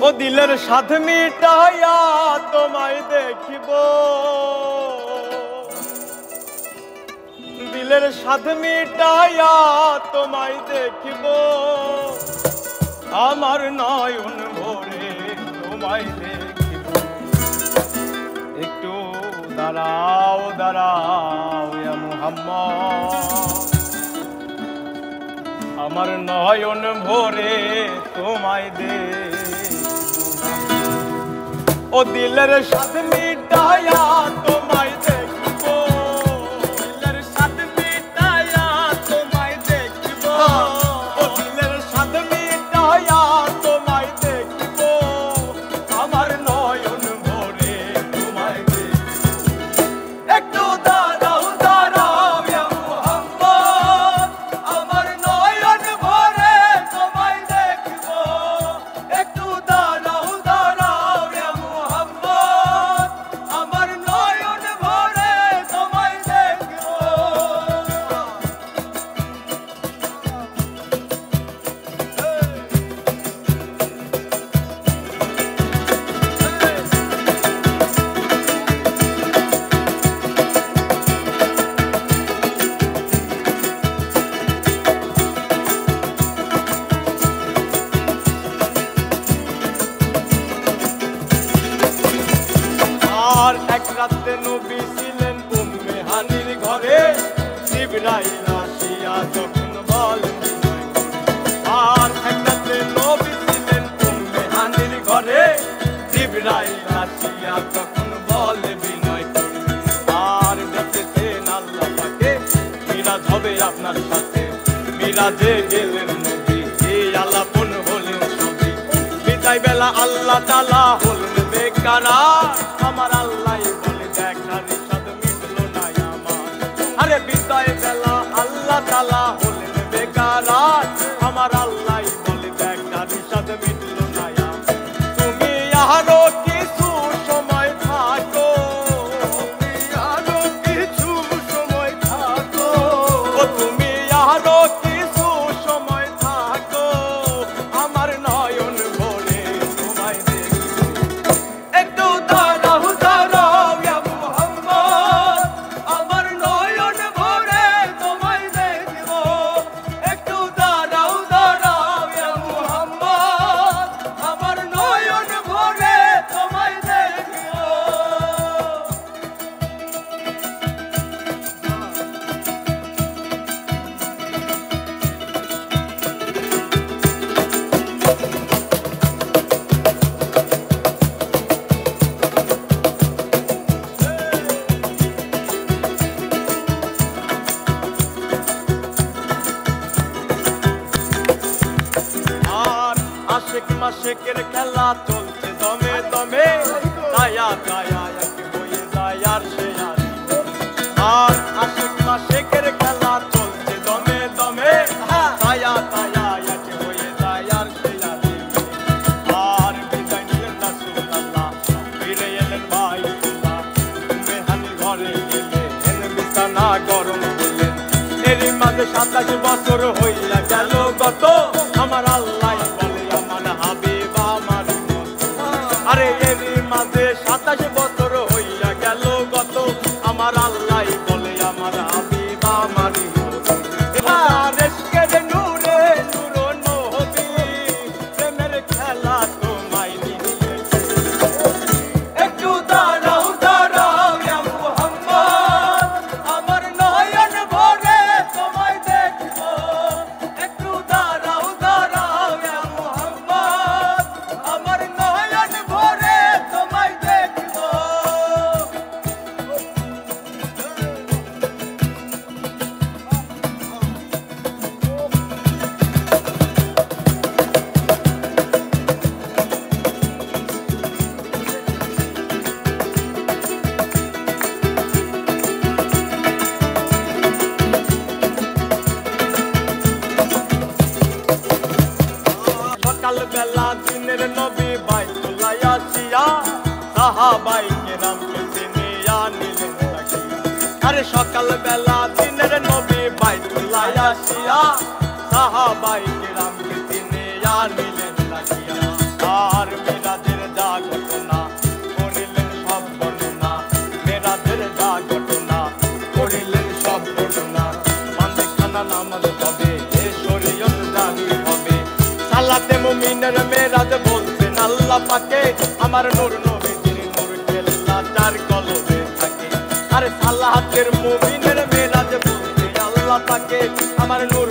ও দিলের স্বাদ মিটাইয়া তোমায় দেখিব, দিলের স্বাদ মিটাইয়া তোমায় দেখিব, আমার নয়ন ভরে তোমায় দেখিব। একটু দাঁড়াও দাঁড়াও ইয়া মুহাম্মদ, আমার নয়ন ভরে তোমায় দেখিব। ও দিলের স্বাদ মিটাইয়া তোমায় দেখিব, দিলের স্বাদ মিটাইয়া তোমায় দেখিব, ও দিলের স্বাদ মিটাইয়া তোমায় দেখিব, আমার নয়ন ভরে তোমায় দেখিব। একটু দাঁড়াও দাঁড়াও ইয়া মুহাম্মদ, আমার নয়ন ভরে তোমায় দেখিব। একটু দাঁড়াও দাঁড়াও ইয়া মুহাম্মদ, আমার নয়ন ভরে তোমায় দেখিব। আর এক রাতে নবী ছিলেন উম্মে হানির ঘরে, জিবরাইল আসিয়া যখন বলেন বিনয় করে। আর এক রাতে নবী ছিলেন উম্মে হানির ঘরে, জিবরাইল আসিয়া তখন বলে বিনয় করে। আর দেখেছেন আল্লাহ পাকে মিরাজ হবে আপনার সাথে, মিরাজে গেলেন নবী, এই আলাপন হলেন সবই। বিদায় বেলা আল্লাহ তাআলা হলেন বেকারার, আমার আল্লাহ বলে দেখার স্বাদ মিটলো না আমার। আরে বিদায় বেলা আল্লাহ তাআলা হলেন বেকারার, আমার আল্লাহ বলে দেখার স্বাদ মিটলো না আমার। তুমি আরো কিছু সময় থাকো, তুমি আরো কিছু সময় থাকো, ও তুমি আরো কিছু সময় থাকো, আমার নয়ন ভরে তোমায় দেখিব। একটু দাঁড়াও দাঁড়াও ইয়া মুহাম্মদ, আমার নয়ন ভরে তোমায় দেখিব। একটু দাঁড়াও দাঁড়াও ইয়া মুহাম্মদ, আমার নয়ন ভরে তোমায় দেখিব। আর আশিক মাশিকের খেলা চলছে দমে দমে, দায়া দায়া এক হয়ে যায় আর সে আদি। আর আশিক মাশিকের খেলা চলছে দমে দমে, দায়া দায়া এক হয়ে যায় আর সে আদি। আর বিদায় নিলেন রাসূলুল্লাহ, ফিরে এলেন বাইতুল্লাহ, উম্মে হানির ঘরে গেলেন, বিছানা গরম করলেন। এরই মাঝে 27 বছর হইয়া গেল গত, আমার আল্লাহ বলে আমার হাবিব আমার মত। আরে এরই মাঝে 27 বছর হইয়া গেল গত, আমার আল্লাহ বলে আমার হাবিব আমার মত। এবার এসকের নূরে নূর নবী, প্রেমের খেলা তোমায় নিয়েছে। একটু দাঁড়াও দাঁড়াও ইয়া মুহাম্মদ, আমার নয়ন ভরে তোমায় দেখিব। একটু দাঁড়াও দাঁড়াও ইয়া মুহাম্মদ, আমার নয়ন ভরে তোমায় দেখিব। সকালবেলা দিনের নবী বাইতুল্লাহ আসিয়া, সাহাবায়ে কেরামকে চিনিয়া নিলেন তাকিয়া। আরে সকালবেলা দিনের নবী বাইতুল্লাহ আসিয়া, সাহাবায়ে কেরামকে চিনিয়া নিলেন তাকিয়া। আর মেরাজ বলছেন আল্লাহ পাকে আমার নূর নবীজির নূর কেল্লা চার কলবে থাকে আরে সালাতের মুমিনের মেরাজ বলছে আল্লাহ পাকে আমার নূর